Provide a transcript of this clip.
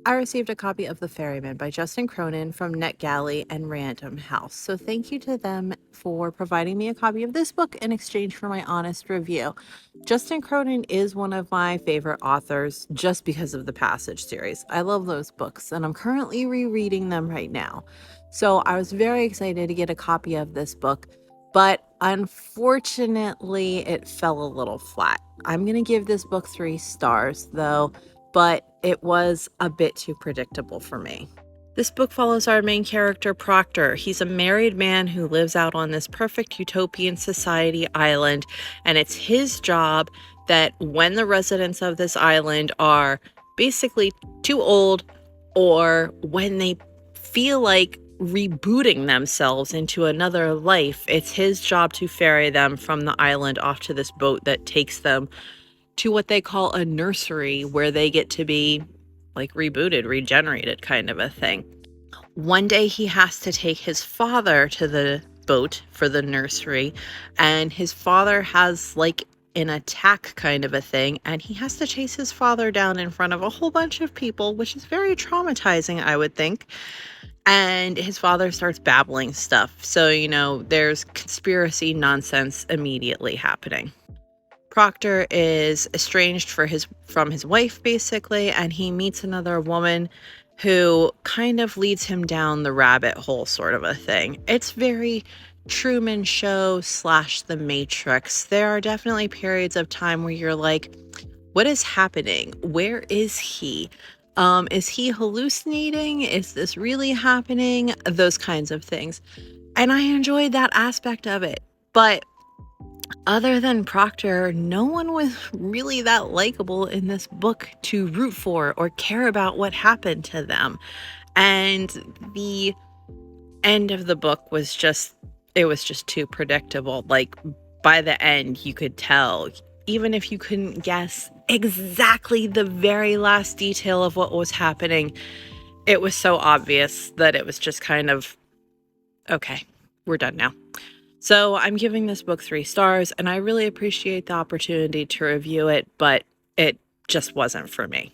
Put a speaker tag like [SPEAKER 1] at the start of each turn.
[SPEAKER 1] I received a copy of The Ferryman by Justin Cronin from NetGalley and Random House. So thank you to them for providing me a copy of this book in exchange for my honest review. Justin Cronin is one of my favorite authors just because of the Passage series. I love those books and I'm currently rereading them right now. So I was very excited to get a copy of this book, but unfortunately it fell a little flat. I'm going to give this book 3 stars though, but it was a bit too predictable for me. This book follows our main character, Proctor. He's a married man who lives out on this perfect utopian society island, and it's his job that when the residents of this island are basically too old or when they feel like rebooting themselves into another life, it's his job to ferry them from the island off to this boat that takes them to what they call a nursery where they get to be like rebooted, regenerated kind of a thing. One day he has to take his father to the boat for the nursery, and his father has like an attack kind of a thing, and he has to chase his father down in front of a whole bunch of people, which is very traumatizing, I would think. And his father starts babbling stuff. So, there's conspiracy nonsense immediately happening. Proctor is estranged from his wife, basically, and he meets another woman who kind of leads him down the rabbit hole, sort of a thing. It's very Truman Show / The Matrix. There are definitely periods of time where you're like, what is happening? Where is he? Is he hallucinating? Is this really happening? Those kinds of things. And I enjoyed that aspect of it. But other than Proctor, no one was really that likable in this book to root for or care about what happened to them. And the end of the book was just too predictable. Like, by the end, you could tell, even if you couldn't guess exactly the very last detail of what was happening, it was so obvious that it was just kind of, okay, we're done now. So I'm giving this book 3 stars, and I really appreciate the opportunity to review it, but it just wasn't for me.